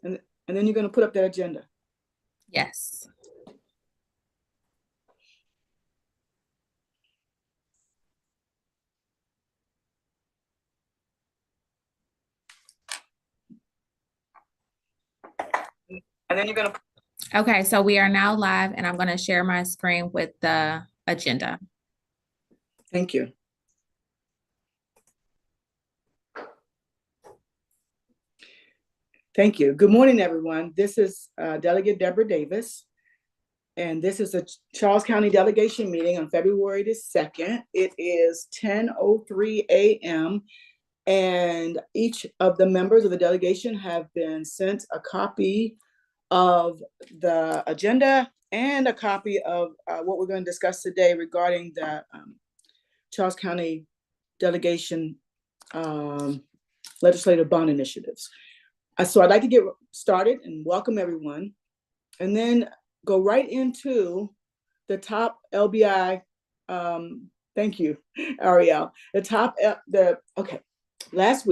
And then you're going to put up that agenda. Yes. And then you're going to. Okay, so we are now live and I'm going to share my screen with the agenda. Thank you. Thank you. Good morning, everyone. This is Delegate Deborah Davis, and this is a Charles County delegation meeting on February the 2nd. It is 10:03 a.m., and each of the members of the delegation have been sent a copy of the agenda and a copy of what we're going to discuss today regarding the Charles County delegation legislative bond initiatives. So I'd like to get started and welcome everyone, and then go right into the top LBI. Thank you, Ariel. Last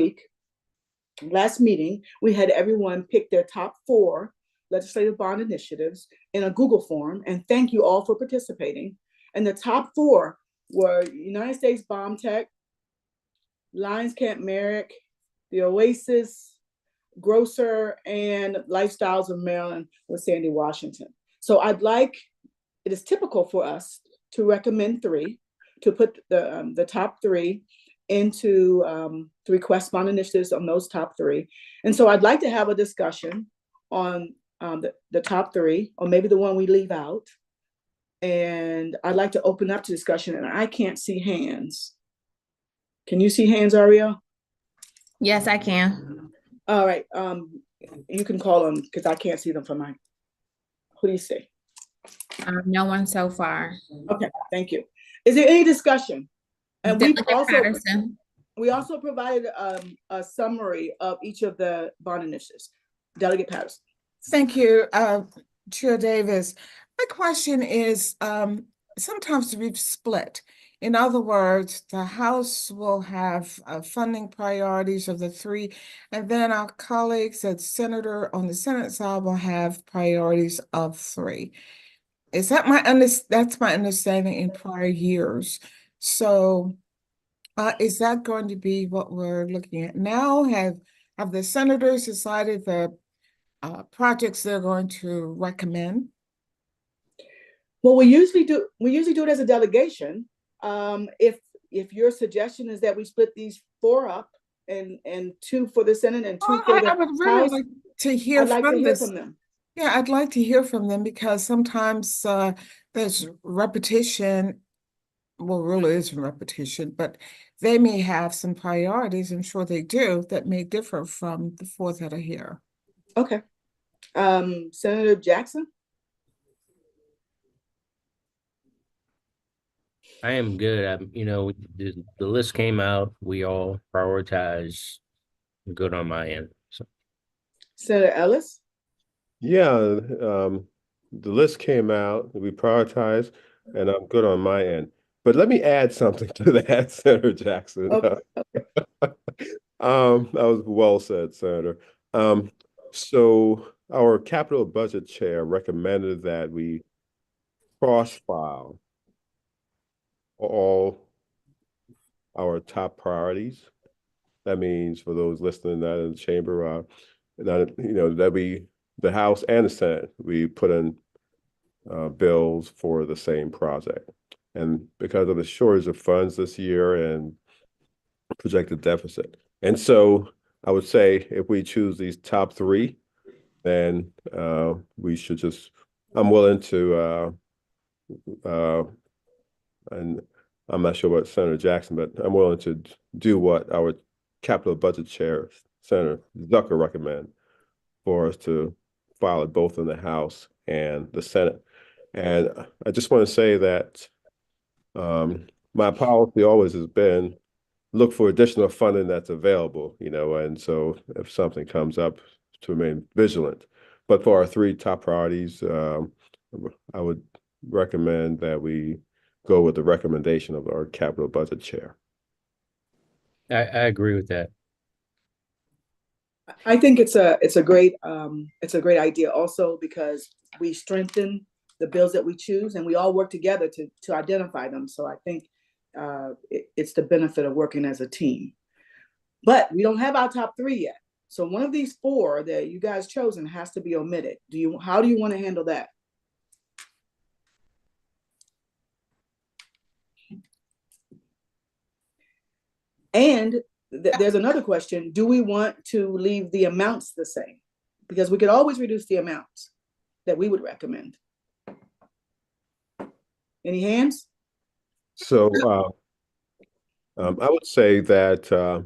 meeting, we had everyone pick their top 4 legislative bond initiatives in a Google form, and thank you all for participating. And the top 4 were United States Bomb Tech, Lions Camp Merrick, the Oasis, Grocer, and Lifestyles of Maryland with Sandy Washington. So it is typical for us to recommend 3, to put the top 3 into the request bond initiatives on those top 3. And so I'd like to have a discussion on the top 3, or maybe the one we leave out. And I'd like to open up to discussion, and I can't see hands. Can you see hands, Ariel? Yes, I can. All right. You can call them because I can't see them from mine. Who do you see? No one so far. Okay, thank you. Is there any discussion? And we also provided a summary of each of the bond initiatives. Delegate Patterson. Thank you, Chair Davis. My question is, sometimes we've split. In other words, the House will have funding priorities of the 3, and then our colleagues at Senator on the Senate side will have priorities of 3. Is that that's my understanding in prior years. So is that going to be what we're looking at now? Have the senators decided the projects they're going to recommend? Well, we usually do it as a delegation. If your suggestion is that we split these 4 up and 2 for the Senate and 2 for the I would really House, like to hear from them. Yeah, I'd like to hear from them because sometimes there's repetition. Well, really isn't repetition, but they may have some priorities, I'm sure they do, that may differ from the 4 that are here. Okay. Senator Jackson? I am good. The list came out. We all prioritize. Good on my end. So. Senator Ellis? Yeah, the list came out. We prioritized, and I'm good on my end. But let me add something to that, Senator Jackson. Okay. That was well said, Senator. So our capital budget chair recommended that we cross-file all our top priorities. That means for those listening not in the chamber, that the House and the Senate, we put in bills for the same project. And because of the shortage of funds this year and projected deficit. And so I would say if we choose these top 3, then we should I'm willing to, and I'm not sure what Senator Jackson, but I'm willing to do what our capital budget chair, Senator Zucker, recommend for us to file it both in the House and the Senate. And I just want to say that my policy always has been look for additional funding that's available, and so if something comes up, to remain vigilant. But for our 3 top priorities, I would recommend that we go with the recommendation of our capital budget chair. I agree with that. I think it's a great idea also because we strengthen the bills that we choose and we all work together to identify them. So I think it's the benefit of working as a team. But we don't have our top three yet. So one of these four that you guys chosen has to be omitted. How do you want to handle that? And there's another question. Do we want to leave the amounts the same? Because we could always reduce the amounts that we would recommend. Any hands? So I would say that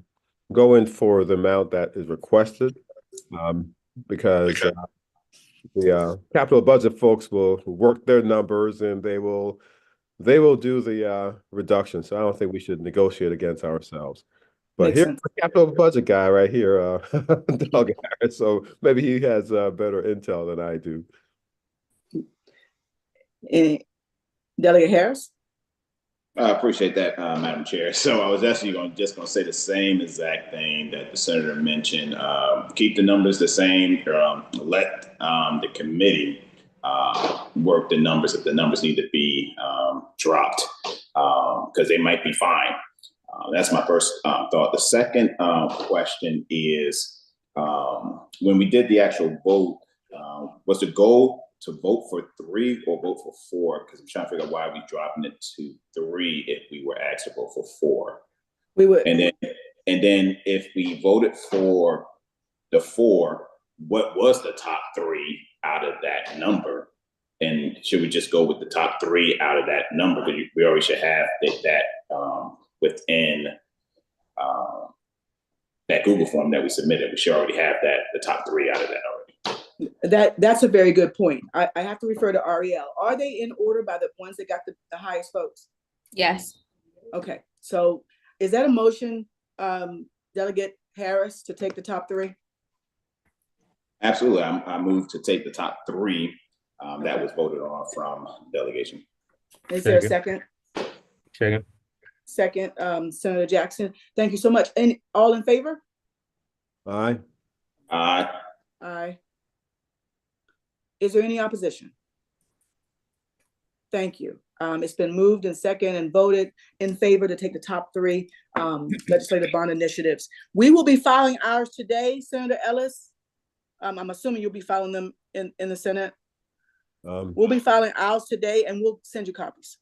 go in for the amount that is requested, because the capital budget folks will work their numbers and they will do the reduction. So I don't think we should negotiate against ourselves. But Makes here's sense. the capital budget guy right here, Doug Harris. So maybe he has better intel than I do. Any, Delegate Harris? I appreciate that, Madam Chair. So I was actually just going to say the same exact thing that the senator mentioned. Keep the numbers the same. Let the committee work the numbers if the numbers need to be dropped, because they might be fine. That's my first thought. The second question is, when we did the actual vote, was the goal to vote for 3 or vote for 4? Because I'm trying to figure out why we dropping it to 3 if we were asked to vote for 4. We would. And then if we voted for the 4, what was the top 3 out of that number? And should we just go with the top 3 out of that number? Because we already should have that within that Google form that we submitted. We should already have the top 3 out of that already. That's a very good point. I have to refer to Ariel. Are they in order by the ones that got the highest votes? Yes. Okay, so is that a motion, Delegate Harris, to take the top 3? Absolutely. I moved to take the top 3 that was voted on from delegation. Is there a second? Second. Second, Senator Jackson. Thank you so much. And all in favor? Aye. Aye. Is there any opposition? Thank you. It's been moved and second and voted in favor to take the top 3 legislative bond initiatives. We will be filing ours today, Senator Ellis. I'm assuming you'll be filing them in the Senate. We'll be filing ours today and we'll send you copies.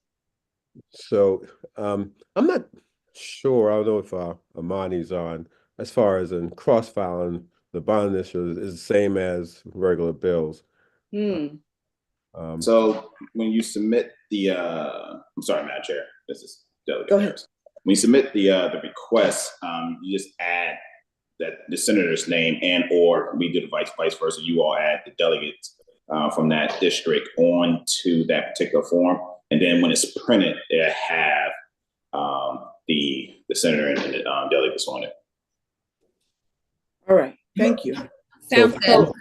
So I'm not sure. I don't know if Amani's on. As far as in cross-filing, the bond initiative is the same as regular bills. So when you submit the, I'm sorry, Madam Chair, this is Delegate Go ahead. Harris. When you submit the request, you just add that the senator's name or we do the vice versa. You all add the delegates from that district on to that particular form. And then when it's printed, it'll have the senator and the delegates on it. All right, thank you. Sounds good.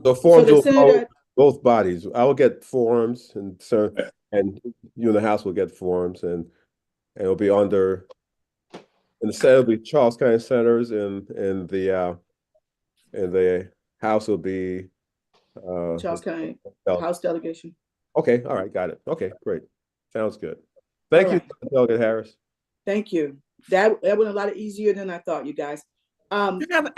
So forms the will senator- both bodies. I will get forms, and you in the House will get forms, and it'll be under. In the Senate, it'll be Charles County Senators, and the House will be Charles County Del- House delegation. Okay, all right, got it. Okay, great. Sounds good. Thank you, Delegate Harris. Thank you. That went a lot easier than I thought, you guys. I have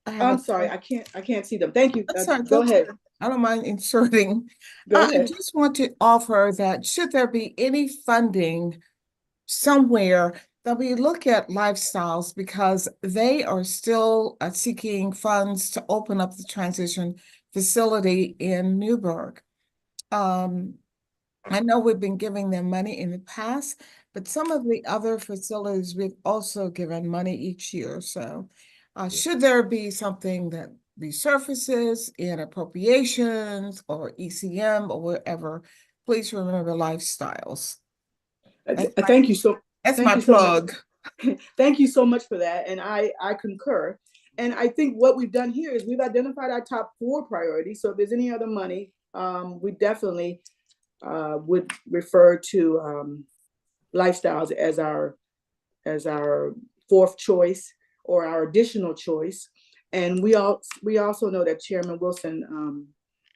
I'm sorry, I can't see them. Thank you. That's all right, Go ahead. I don't mind inserting. Go I ahead. just want to offer that should there be any funding somewhere, that we look at Lifestyles, because they are still seeking funds to open up the transition facility in Newburgh. I know we've been giving them money in the past, but some of the other facilities we've also given money each year. So should there be something that resurfaces in appropriations or ECM or wherever, please remember Lifestyles. Thank you so. That's thank my you so plug. much. Thank you so much for that, and I concur. And I think what we've done here is we've identified our top 4 priorities. So if there's any other money, we definitely would refer to Lifestyles as our 4th choice or our additional choice. And we also know that Chairman Wilson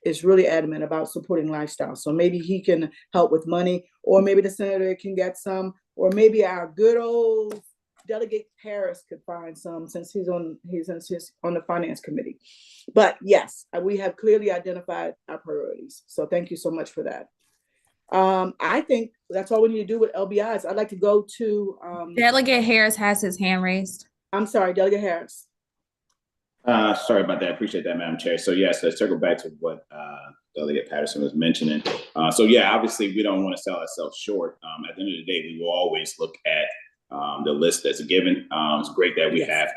is really adamant about supporting lifestyle. So maybe he can help with money, or maybe the senator can get some, or maybe our good old Delegate Harris could find some, since he's on the finance committee. But yes, we have clearly identified our priorities. So thank you so much for that. I think that's all we need to do with LBIs. I'd like to go to Delegate Harris has his hand raised. I'm sorry, Delegate Harris. Sorry about that. I appreciate that, Madam Chair. So yes, let's circle back to what Delegate Patterson was mentioning. So yeah, obviously we don't want to sell ourselves short. At the end of the day, we will always look at the list that's given. It's great that we have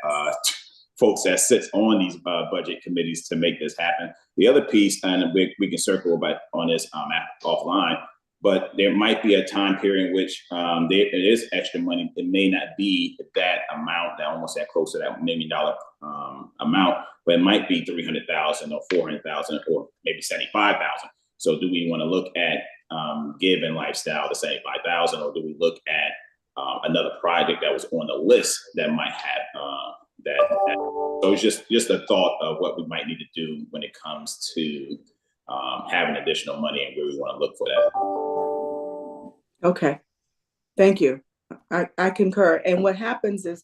folks that sits on these budget committees to make this happen. The other piece, and we can circle back on this offline, but there might be a time period in which there is extra money. It may not be that amount, that almost that close to that $1 million amount, but it might be 300,000 or 400,000 or maybe 75,000. So do we want to look at giving lifestyle the 75,000, or do we look at another project that was on the list that might have that? So it's just a thought of what we might need to do when it comes to having additional money and where we want to look for that. Okay, thank you. I concur. And what happens is,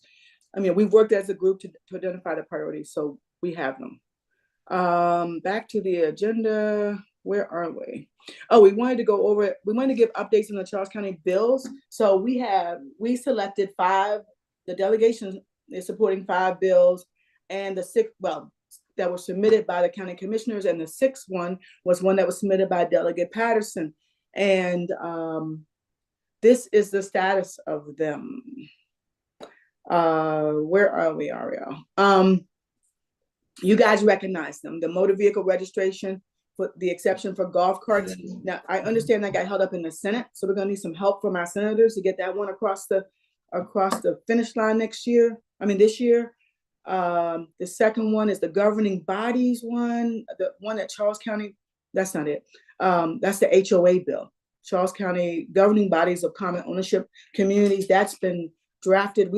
I mean, we've worked as a group to identify the priorities, so we have them. Back to the agenda. Where are we? Oh, we wanted to give updates on the Charles County bills. So we selected 5, the delegation is supporting 5 bills, and the 6, that were submitted by the county commissioners, and the 6th one was one that was submitted by Delegate Patterson. And this is the status of them. Where are we, Ariel? You guys recognize them. The motor vehicle registration, for the exception for golf carts. Now, I understand that got held up in the Senate, so we're gonna need some help from our senators to get that one across the finish line this year. The second one is the governing bodies one, the one that Charles County, that's not it. That's the HOA bill. Charles County Governing Bodies of Common Ownership Communities, that's been drafted.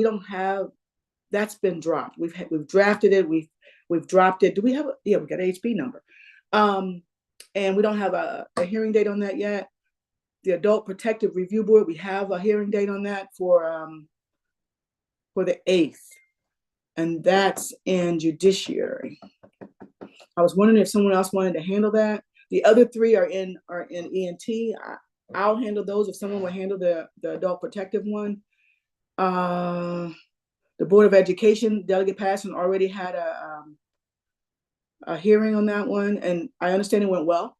That's been dropped. We've drafted it, we've dropped it. Do we have we got an HB number. And we don't have a hearing date on that yet. The Adult Protective Review Board, we have a hearing date on that for the 8th. And that's in Judiciary. I was wondering if someone else wanted to handle that. The other 3 are in ENT. I'll handle those if someone will handle the Adult Protective one. The Board of Education, Delegate Patterson already had a hearing on that one, and I understand it went well.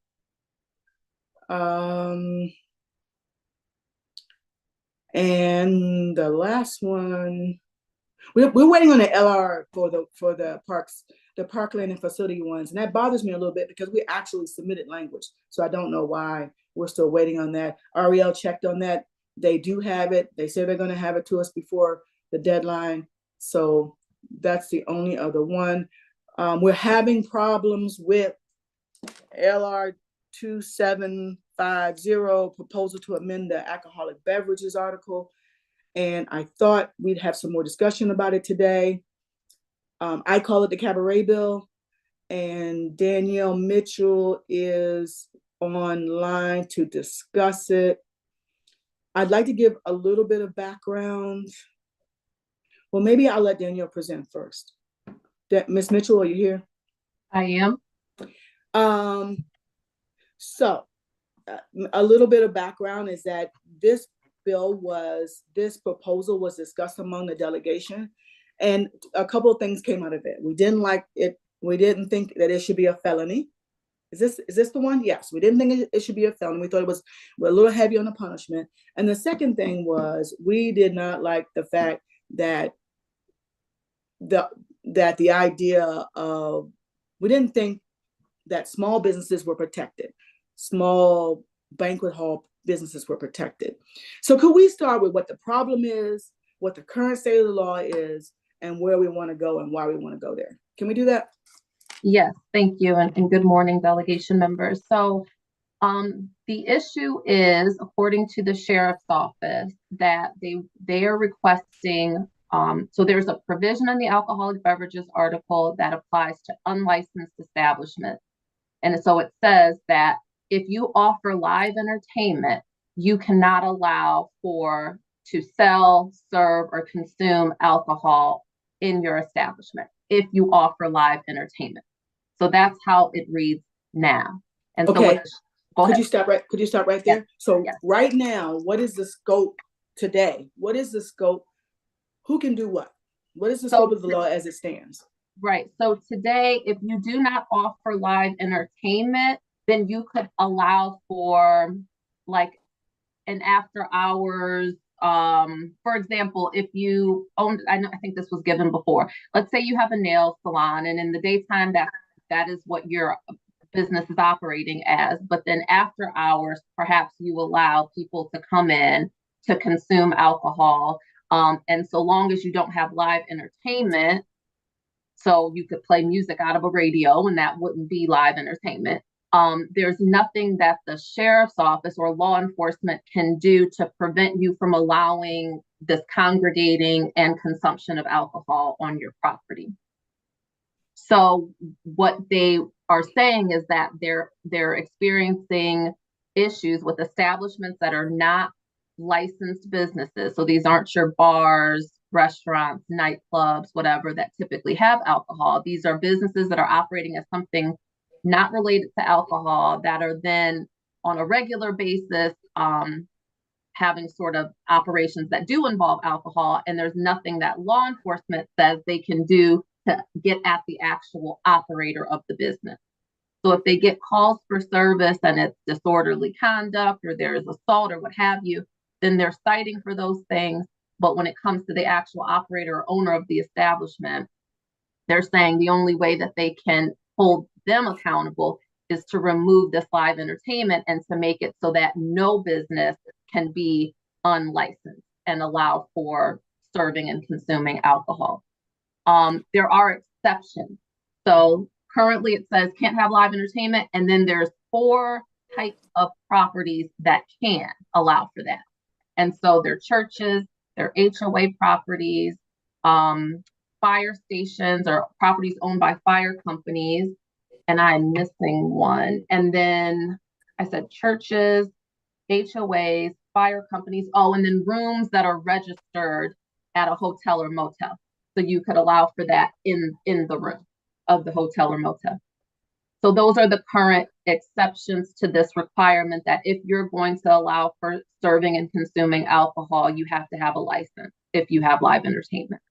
And the last one, we're waiting on the LR for the parks, the parkland and facility ones, and that bothers me a little bit because we actually submitted language, so I don't know why we're still waiting on that. Ariel checked on that. They do have it. They say they're going to have it to us before the deadline, so that's the only other one. We're having problems with LR 2750, proposal to amend the alcoholic beverages article. And I thought we'd have some more discussion about it today. I call it the cabaret bill, and Danielle Mitchell is online to discuss it. I'd like to give a little bit of background. Well, maybe I'll let Danielle present first. Ms. Mitchell, are you here? I am. So a little bit of background is that this proposal was discussed among the delegation, and a couple of things came out of it. We didn't like it. We didn't think that it should be a felony. Is this the one? Yes, we didn't think it should be a felony. We thought we're a little heavy on the punishment. And the second thing was, we did not like the fact that the idea of, we didn't think that small businesses were protected. Small banquet hall businesses were protected. So could we start with what the problem is, what the current state of the law is, and where we want to go and why we want to go there? Can we do that? Yes, thank you, and good morning, delegation members. So the issue is, according to the sheriff's office, that they are requesting So there's a provision in the alcoholic beverages article that applies to unlicensed establishments. And so it says that if you offer live entertainment, you cannot allow to sell, serve, or consume alcohol in your establishment if you offer live entertainment. So that's how it reads now. And so Okay. go ahead. Could you stop right there? Yes. So Yes. right now, what is the scope today? What is the scope? Who can do what? What is the scope of the law as it stands? Right. So today, if you do not offer live entertainment, then you could allow for like an after hours. For example, if you owned, I think this was given before. Let's say you have a nail salon, and in the daytime, that is what your business is operating as. But then after hours, perhaps you allow people to come in to consume alcohol. And so long as you don't have live entertainment, so you could play music out of a radio and that wouldn't be live entertainment. There's nothing that the sheriff's office or law enforcement can do to prevent you from allowing this congregating and consumption of alcohol on your property. So what they are saying is that they're experiencing issues with establishments that are not licensed businesses. So these aren't your bars, restaurants, nightclubs, whatever, that typically have alcohol. These are businesses that are operating as something not related to alcohol, that are then on a regular basis having sort of operations that do involve alcohol, and there's nothing that law enforcement says they can do to get at the actual operator of the business. So if they get calls for service and it's disorderly conduct or there's assault or what have you, then they're citing for those things. But when it comes to the actual operator or owner of the establishment, they're saying the only way that they can hold them accountable is to remove this live entertainment and to make it so that no business can be unlicensed and allow for serving and consuming alcohol. There are exceptions. So currently it says can't have live entertainment, and then there's 4 types of properties that can allow for that. And so they're churches, they're HOA properties, fire stations or properties owned by fire companies, and I'm missing one. And then I said churches, HOAs, fire companies, and then rooms that are registered at a hotel or motel. So you could allow for that in the room of the hotel or motel. So those are the current exceptions to this requirement that if you're going to allow for serving and consuming alcohol, you have to have a license if you have live entertainment.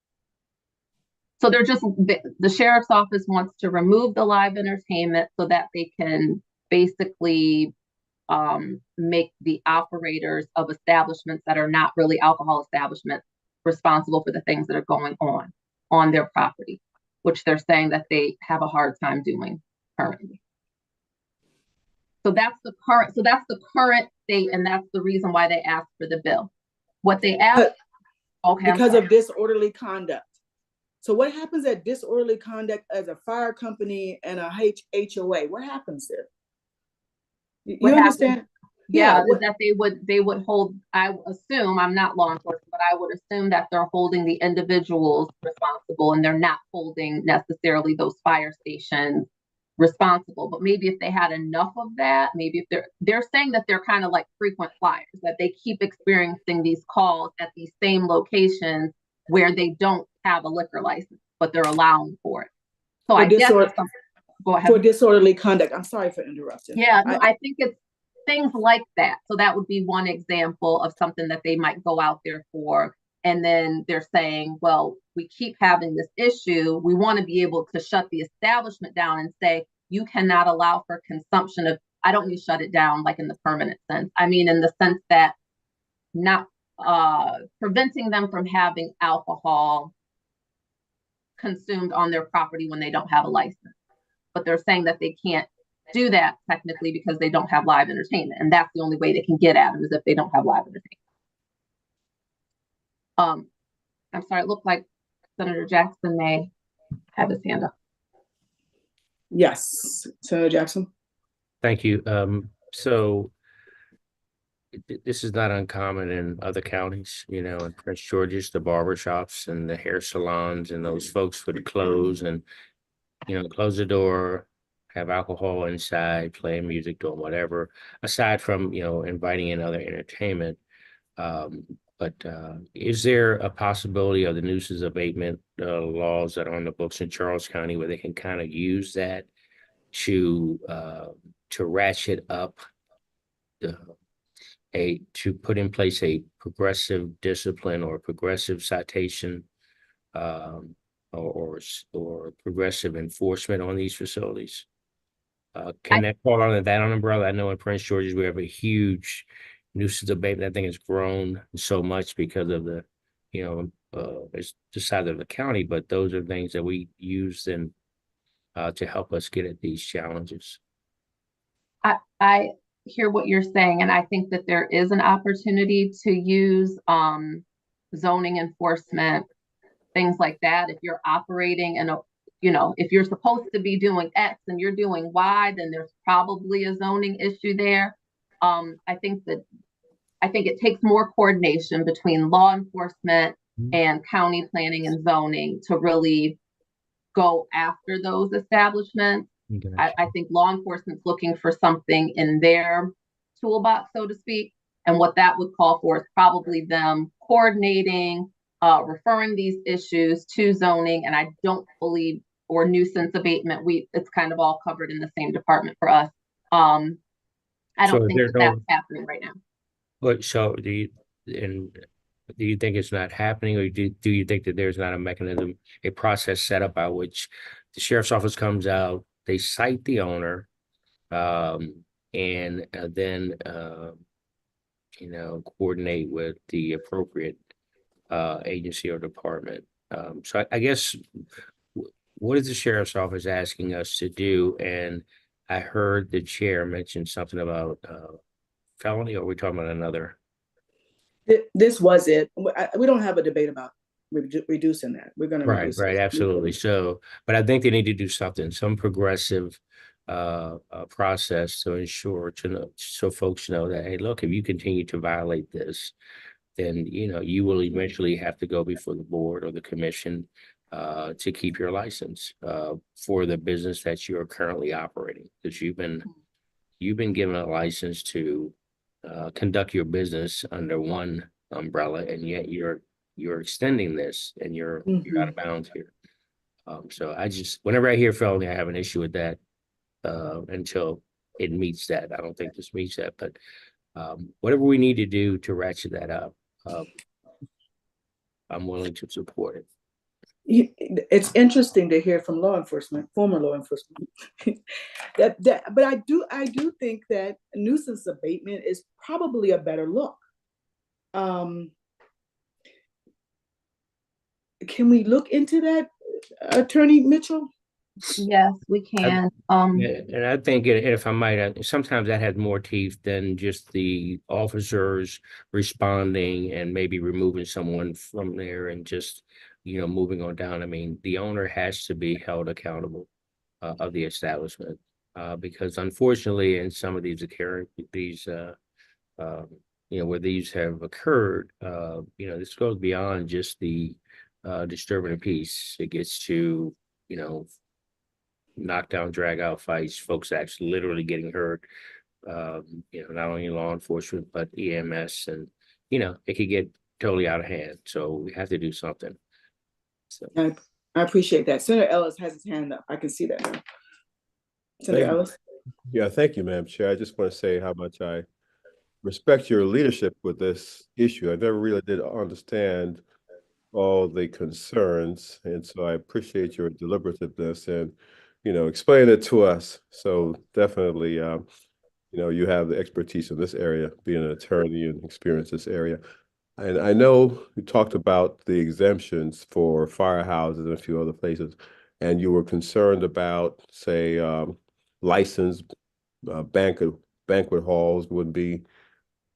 So they're just, the sheriff's office wants to remove the live entertainment so that they can basically make the operators of establishments that are not really alcohol establishments responsible for the things that are going on their property, which they're saying that they have a hard time doing currently. So that's the current state, and that's the reason why they asked for the bill. What they asked, because of disorderly conduct. So what happens at disorderly conduct as a fire company and a HOA? What happens there? You understand? Yeah, that they would hold, I assume, I'm not law enforcement, but I would assume that they're holding the individuals responsible, and they're not holding necessarily those fire stations responsible. But maybe if they had enough of that, maybe if they're saying that they're kind of like frequent flyers, that they keep experiencing these calls at these same locations where they don't have a liquor license, but they're allowing for it. So I guess go ahead. For disorderly conduct. I'm sorry for interrupting. Yeah, no, I think it's things like that. So that would be one example of something that they might go out there for. And then they're saying, well, we keep having this issue. We want to be able to shut the establishment down and say, you cannot allow for consumption of, I don't mean shut it down like in the permanent sense. I mean in the sense that not preventing them from having alcohol consumed on their property when they don't have a license. But they're saying that they can't do that technically because they don't have live entertainment. And that's the only way they can get at them, is if they don't have live entertainment. I'm sorry, it looked like Senator Jackson may have his hand up. Yes, Senator Jackson. Thank you. So this is not uncommon in other counties, you know, in Prince George's, the barber shops and the hair salons and those folks would close and, you know, close the door, have alcohol inside, playing music, doing whatever, aside from, you know, inviting in other entertainment. But is there a possibility of the nuisance abatement laws that are on the books in Charles County where they can kind of use that to ratchet up to put in place a progressive discipline or progressive citation or progressive enforcement on these facilities? Can that fall under that umbrella? I know in Prince George's we have a huge nuisance abatement. I think it's grown so much because of the, you know, it's the size of the county, but those are things that we use then to help us get at these challenges. I hear what you're saying, and I think that there is an opportunity to use zoning enforcement, things like that. If you're operating in a, you know, if you're supposed to be doing X and you're doing Y, then there's probably a zoning issue there. I think it takes more coordination between law enforcement and county planning and zoning to really go after those establishments. I think law enforcement's looking for something in their toolbox, so to speak. And what that would call for is probably them coordinating, referring these issues to zoning. And I don't believe, or nuisance abatement, it's kind of all covered in the same department for us. I don't think that's happening right now. But so do you think it's not happening, or do you think that there's not a mechanism, a process set up by which the sheriff's office comes out, they cite the owner, and then you know, coordinate with the appropriate agency or department? So I guess what is the sheriff's office asking us to do? And I heard the chair mention something about felony, or are we talking about another? This was it. We don't have a debate about reducing that. We're going to reduce it. Right, absolutely. So, but I think they need to do something, some progressive process to ensure so folks know that, hey, look, if you continue to violate this, then, you know, you will eventually have to go before the board or the commission to keep your license for the business that you're currently operating, because you've been given a license to conduct your business under one umbrella, and yet you're extending this, and you're out of bounds here. So whenever I hear felony, I have an issue with that until it meets that. I don't think this meets that, but whatever we need to do to ratchet that up, I'm willing to support it. It's interesting to hear from law enforcement, former law enforcement, but I do think that nuisance abatement is probably a better look. Can we look into that, Attorney Mitchell? Yes, we can. And I think, if I might, sometimes that has more teeth than just the officers responding and maybe removing someone from there and just, you know, moving on down. I mean, the owner has to be held accountable of the establishment because unfortunately, in some of these you know, where these have occurred, you know, this goes beyond just the disturbing the peace. It gets to, you know, knockdown, drag out fights, folks actually literally getting hurt, you know, not only law enforcement, but EMS, and, you know, it could get totally out of hand. So we have to do something. So I appreciate that. Senator Ellis has his hand up. I can see that now. Senator Ellis? Yeah, thank you, Madam Chair. I just want to say how much I respect your leadership with this issue. I never really did understand all the concerns, and so I appreciate your deliberativeness and, you know, explain it to us. So definitely, you know, you have the expertise in this area, being an attorney and experience this area. And I know you talked about the exemptions for firehouses and a few other places, and you were concerned about, say, licensed banquet halls would be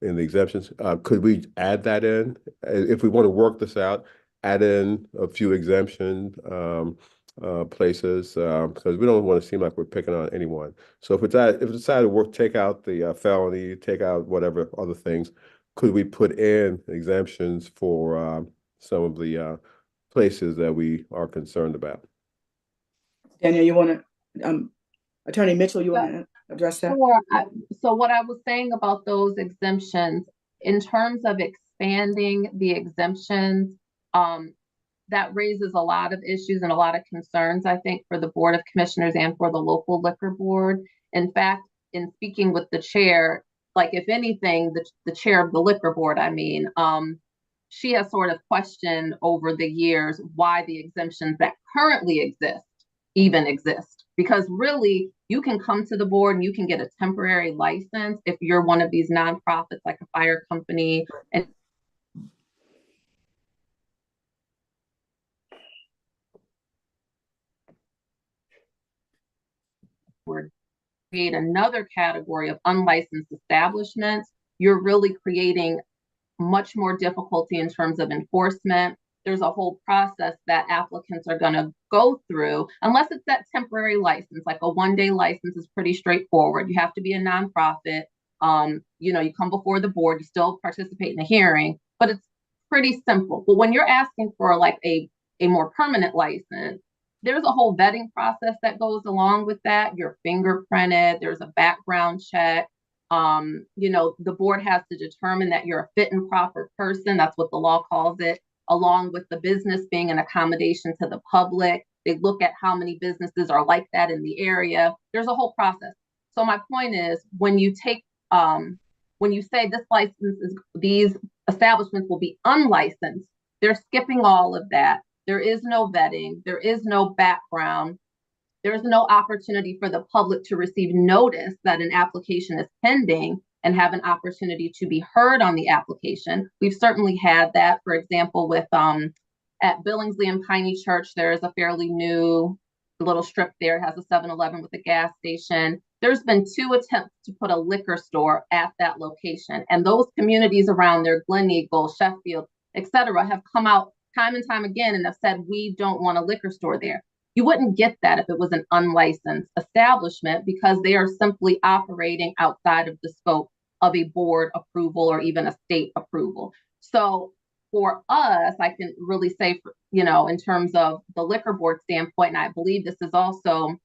in the exemptions. Could we add that in? If we want to work this out, add in a few exemptions places, because we don't want to seem like we're picking on anyone. So if we decide to take out the felony, take out whatever other things, could we put in exemptions for some of the places that we are concerned about? Danielle, you want to, Attorney Mitchell, you want to address that? Sure. So what I was saying about those exemptions, in terms of expanding the exemptions, that raises a lot of issues and a lot of concerns, I think, for the Board of Commissioners and for the local liquor board. In fact, in speaking with the chair, like if anything, the chair of the liquor board, she has sort of questioned over the years why the exemptions that currently exist even exist. Because really, you can come to the board and you can get a temporary license if you're one of these nonprofits like a fire company, and create another category of unlicensed establishments, you're really creating much more difficulty in terms of enforcement. There's a whole process that applicants are going to go through, unless it's that temporary license. Like a one-day license is pretty straightforward. You have to be a nonprofit. You come before the board, you still participate in the hearing, but it's pretty simple. But when you're asking for like a more permanent license, there's a whole vetting process that goes along with that. You're fingerprinted, there's a background check. The board has to determine that you're a fit and proper person. That's what the law calls it, along with the business being an accommodation to the public. They look at how many businesses are like that in the area. There's a whole process. So my point is, when you say these establishments will be unlicensed, they're skipping all of that. There is no vetting. There is no background. There's no opportunity for the public to receive notice that an application is pending and have an opportunity to be heard on the application. We've certainly had that, for example, with at Billingsley and Piney Church, there is a fairly new little strip there. It has a 7-Eleven with a gas station. There's been 2 attempts to put a liquor store at that location. And those communities around there, Glen Eagle, Sheffield, et cetera, have come out time and time again and have said, we don't want a liquor store there. You wouldn't get that if it was an unlicensed establishment, because they are simply operating outside of the scope of a board approval or even a state approval. So for us, I can really say, in terms of the liquor board standpoint, and I believe this is also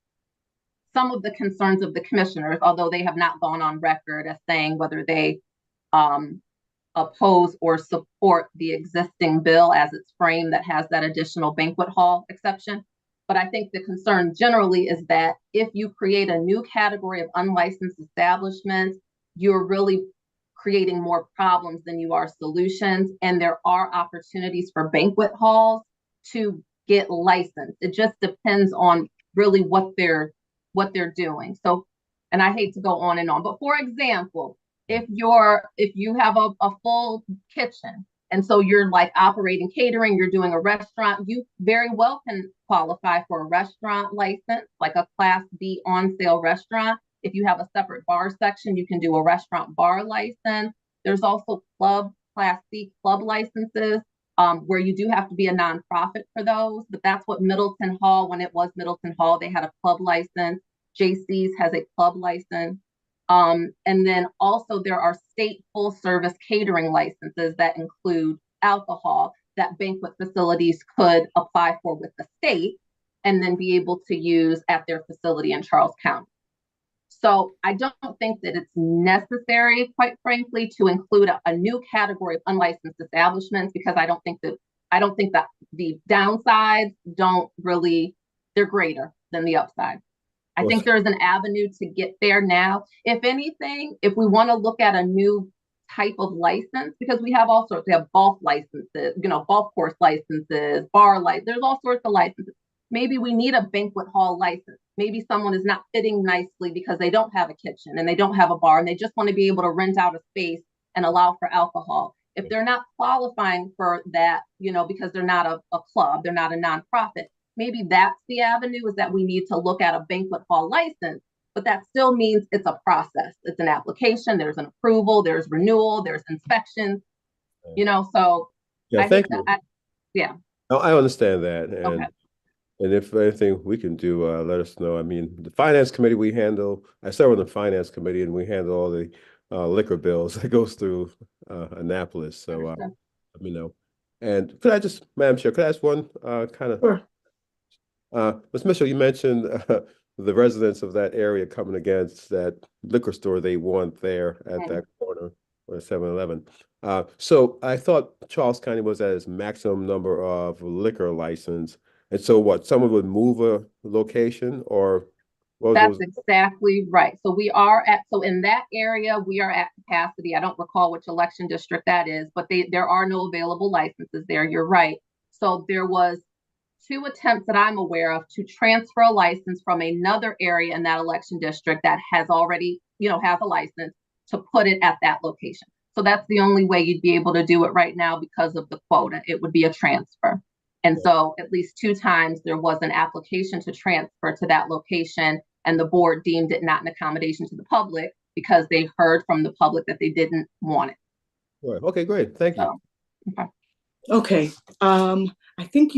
some of the concerns of the commissioners, although they have not gone on record as saying whether they oppose or support the existing bill as it's framed that has that additional banquet hall exception. But I think the concern generally is that if you create a new category of unlicensed establishments, you're really creating more problems than you are solutions. And there are opportunities for banquet halls to get licensed. It just depends on really what they're doing. So, and I hate to go on and on, but for example, if you have a full kitchen, and so you're like operating catering, you're doing a restaurant, you very well can qualify for a restaurant license, like a Class B on sale restaurant. If you have a separate bar section, you can do a restaurant bar license. There's also Class C club licenses, where you do have to be a nonprofit for those, but that's what Middleton Hall, when it was Middleton Hall, they had a club license. JC's has a club license. And then also there are state full service catering licenses that include alcohol that banquet facilities could apply for with the state and then be able to use at their facility in Charles County. So I don't think that it's necessary, quite frankly, to include a new category of unlicensed establishments, because I don't think that the downsides they're greater than the upside. I think there's an avenue to get there now. If anything, if we want to look at a new type of license, because we have all sorts, we have golf licenses, golf course licenses, bar license, there's all sorts of licenses. Maybe we need a banquet hall license. Maybe someone is not fitting nicely because they don't have a kitchen and they don't have a bar and they just want to be able to rent out a space and allow for alcohol. If they're not qualifying for that, because they're not a club, they're not a nonprofit, maybe that's the avenue, is that we need to look at a banquet hall license, but that still means it's a process. It's an application, there's an approval, there's renewal, there's inspections, so yeah, I thank you. yeah. No, I understand that. And Okay. And if anything we can do, let us know. I mean, the finance committee I serve on the finance committee and we handle all the liquor bills that goes through Annapolis. So Understood. let me know. And Madam Chair, could I ask one kind of, Sure. Ms. Mitchell, you mentioned the residents of that area coming against that liquor store they want there at that corner or 7-Eleven. So I thought Charles County was at its maximum number of liquor license. And so what, someone would move a location or? what That's was- exactly right. So so in that area, we are at capacity. I don't recall which election district that is, but there are no available licenses there. You're right. So there was 2 attempts that I'm aware of to transfer a license from another area in that election district that has already, has a license, to put it at that location. So that's the only way you'd be able to do it right now because of the quota. It would be a transfer. And so at least 2 times there was an application to transfer to that location, and the board deemed it not an accommodation to the public because they heard from the public that they didn't want it. Right. Okay, great. Thank you. So, okay. Okay, I think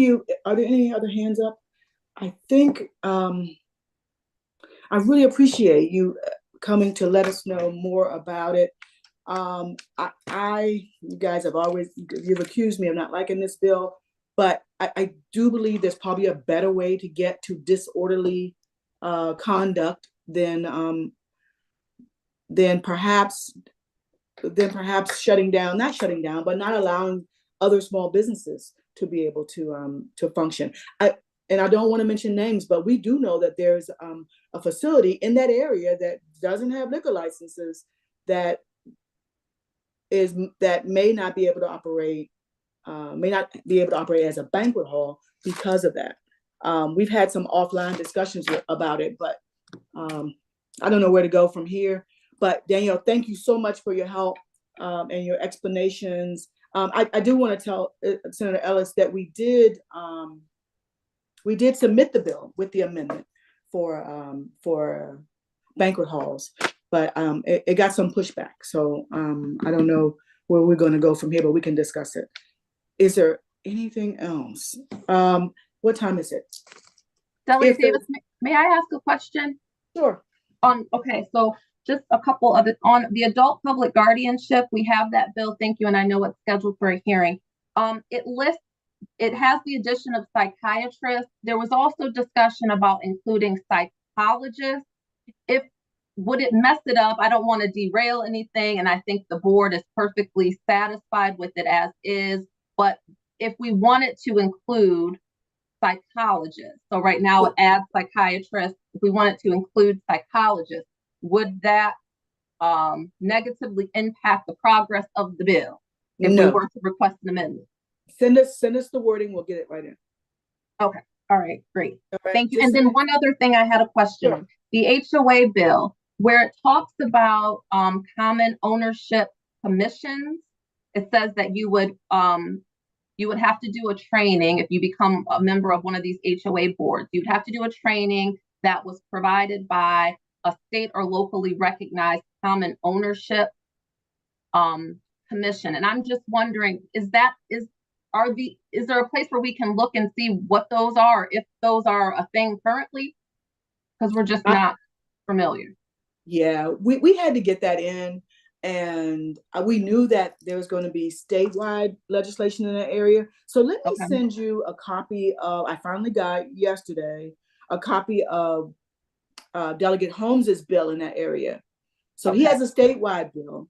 are there any other hands up? I think, I really appreciate you coming to let us know more about it. You guys you've accused me of not liking this bill, but I do believe there's probably a better way to get to disorderly conduct than perhaps shutting down, not shutting down, but not allowing other small businesses to be able to function. And I don't want to mention names, but we do know that there's a facility in that area that doesn't have liquor licenses that may not be able to operate as a banquet hall because of that. We've had some offline discussions about it, but I don't know where to go from here. But Danielle, thank you so much for your help and your explanations. I do want to tell Senator Ellis that we did submit the bill with the amendment for banquet halls, but it got some pushback. So I don't know where we're going to go from here, but we can discuss it. Is there anything else? What time is it? Delegate Davis, may I ask a question? Sure. Okay, so just a couple of on the adult public guardianship, we have that bill, thank you, and I know it's scheduled for a hearing. It has the addition of psychiatrists. There was also discussion about including psychologists. Would it mess it up? I don't want to derail anything, and I think the board is perfectly satisfied with it as is, but if we wanted to include psychologists, so right now it adds psychiatrists, if we wanted to include psychologists, would that negatively impact the progress of the bill if we were to request an amendment? Send us the wording, we'll get it right in. Okay, all right, great. All right. Thank you. And then one other thing I had a question. Sure. The HOA bill, where it talks about common ownership commissions, it says that you would have to do a training if you become a member of one of these HOA boards. You'd have to do a training that was provided by a state or locally recognized common ownership commission. And I'm just wondering, is there a place where we can look and see what those are, if those are a thing currently? Because we're just not familiar. Yeah, we had to get that in, and we knew that there was going to be statewide legislation in that area. So let me send you a copy of, I finally got yesterday, a copy of Delegate Holmes's bill in that area. So he has a statewide bill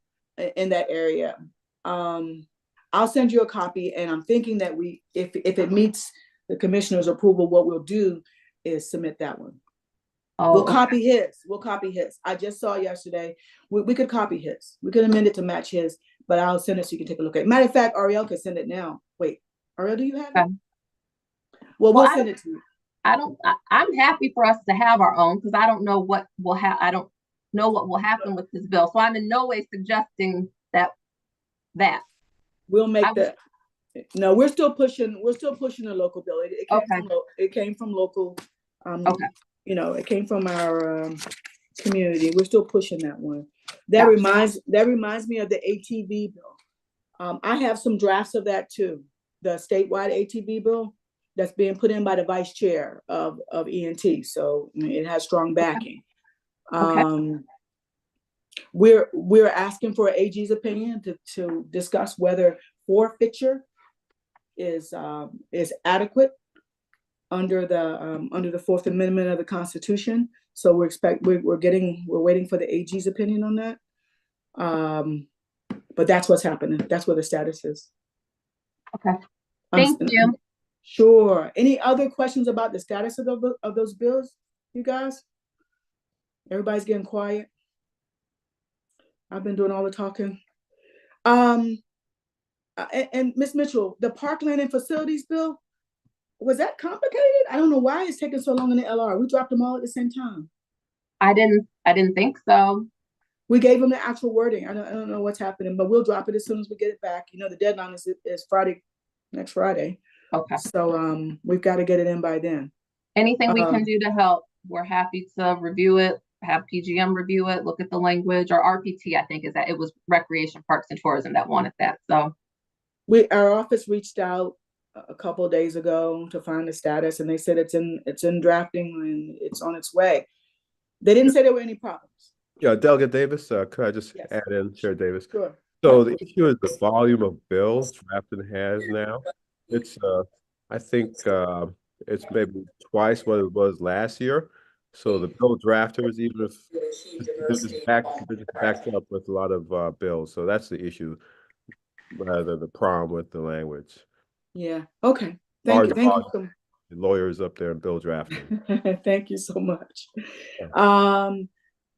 in that area. I'll send you a copy, and I'm thinking that if it meets the commissioner's approval, what we'll do is submit that one. We'll copy his. I just saw yesterday. We could copy his. We could amend it to match his, but I'll send it so you can take a look at it. Matter of fact, Ariel can send it now. Wait, Ariel, do you have it? Well, we'll send it to you. I'm happy for us to have our own because I don't know what will happen. I don't know what will happen with this bill. So I'm in no way suggesting that. We'll make that. No, we're still pushing the local bill. It came from local. It came from our community. We're still pushing that one. That reminds me of the ATV bill. I have some drafts of that too. The statewide ATV bill. that's being put in by the vice chair of ENT. So it has strong backing. Okay. We're asking for AG's opinion to discuss whether forfeiture is adequate under the Fourth Amendment of the Constitution. So we're waiting for the AG's opinion on that. But that's what's happening. That's where the status is. Okay. Thank you. Sure. Any other questions about the status of those bills, you guys? Everybody's getting quiet. I've been doing all the talking. And Ms. Mitchell, the Parkland and Facilities bill, was that complicated? I don't know why it's taking so long in the LR. We dropped them all at the same time. I didn't think so. We gave them the actual wording. I don't know what's happening, but we'll drop it as soon as we get it back. You know, the deadline is Friday, next Friday. Okay. So we've got to get it in by then. Anything we can do to help, we're happy to review it, have PGM review it, look at the language, or RPT, I think, is that it was Recreation, Parks, and Tourism that wanted that. So our office reached out a couple of days ago to find the status, and they said it's in drafting and it's on its way. They didn't say there were any problems. Yeah, Delegate Davis, could I just Yes. add in, Chair Davis? Sure. So the issue is the volume of bills Grafton has now. It's, I think, it's maybe twice what it was last year. So the bill drafters, even if they're just backed up with a lot of bills. So that's the issue rather than the problem with the language. Yeah. Okay. Thank you. Thank you so much. The lawyers up there in bill drafting. Thank you so much.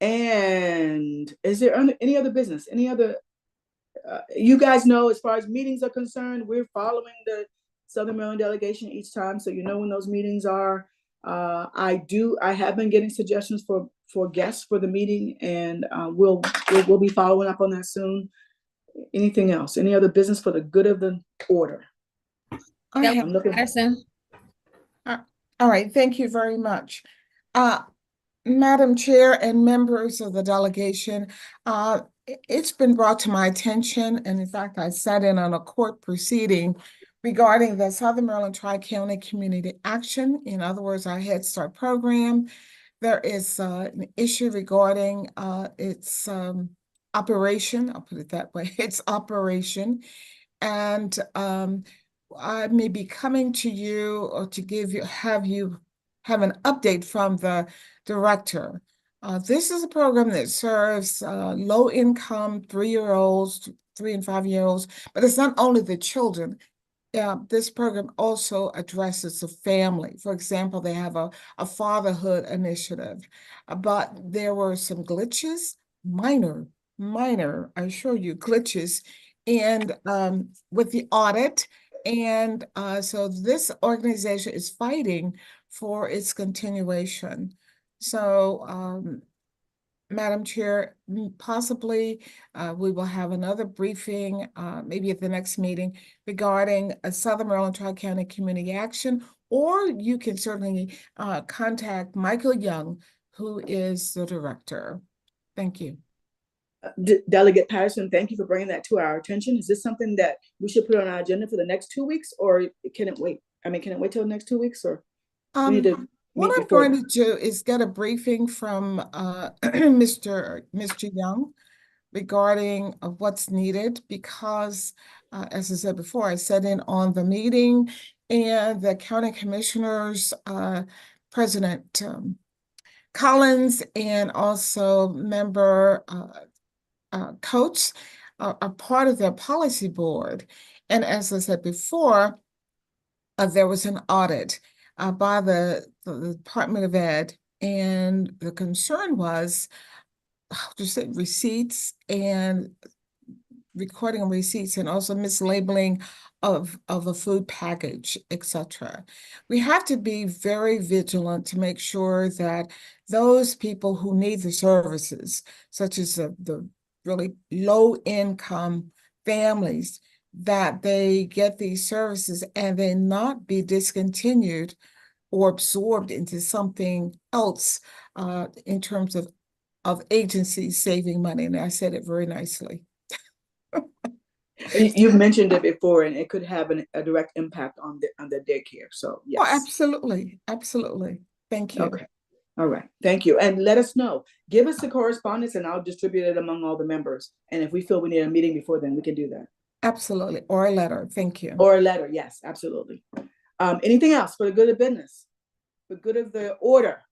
And is there any other business? Any other? You guys know, as far as meetings are concerned, we're following the Southern Maryland delegation each time, so you know when those meetings are. I have been getting suggestions for guests for the meeting, and we'll be following up on that soon. Anything else? Any other business for the good of the order? I'm looking. Patterson. All right, thank you very much. Madam Chair and members of the delegation, it's been brought to my attention, and in fact, I sat in on a court proceeding regarding the Southern Maryland Tri-County Community Action, in other words, our Head Start program. There is an issue regarding its operation, I'll put it that way, its operation, and I may be coming to you or to have an update from the director. This is a program that serves low-income 3-year-olds, 3 and 5-year-olds, but it's not only the children. This program also addresses the family. For example, they have a fatherhood initiative, but there were some glitches, minor, I assure you, glitches, and with the audit. And so this organization is fighting for its continuation. So, Madam Chair, possibly we will have another briefing, maybe at the next meeting, regarding a Southern Maryland Tri-County Community Action, or you can certainly contact Michael Young, who is the director. Thank you. Delegate Patterson, thank you for bringing that to our attention. Is this something that we should put on our agenda for the next 2 weeks, or can it wait? I mean, can it wait till the next 2 weeks, or we need to what I'm going to do is get a briefing from Mr. Young regarding what's needed, because as I said before, I sat in on the meeting, and the county commissioners, President Collins, and also member Coates are part of their policy board. And as I said before, there was an audit by the Department of Ed, and the concern was just receipts and recording of receipts, and also mislabeling of a food package, etc. We have to be very vigilant to make sure that those people who need the services, such as the really low income families, that they get these services and they not be discontinued or absorbed into something else in terms of agencies saving money. And I said it very nicely. You've mentioned it before, and it could have a direct impact on the daycare. So Oh, yes. absolutely, absolutely. Thank you. Okay. All right. Thank you. And let us know. Give us the correspondence, and I'll distribute it among all the members. And if we feel we need a meeting before then, we can do that. Absolutely. Or a letter. Thank you. Or a letter. Yes, absolutely. Anything else for the good of business? For good of the order?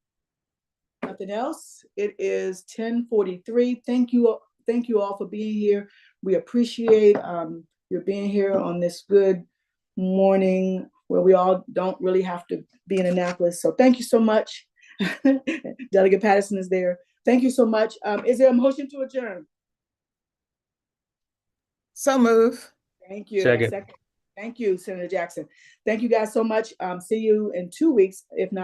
Nothing else? It is 10:43. Thank you all for being here. We appreciate your being here on this good morning where we all don't really have to be in Annapolis. So thank you so much. Delegate Patterson is there. Thank you so much. Is there a motion to adjourn? So move. Thank you. Second. Thank you, Senator Jackson. Thank you guys so much. See you in 2 weeks, if not.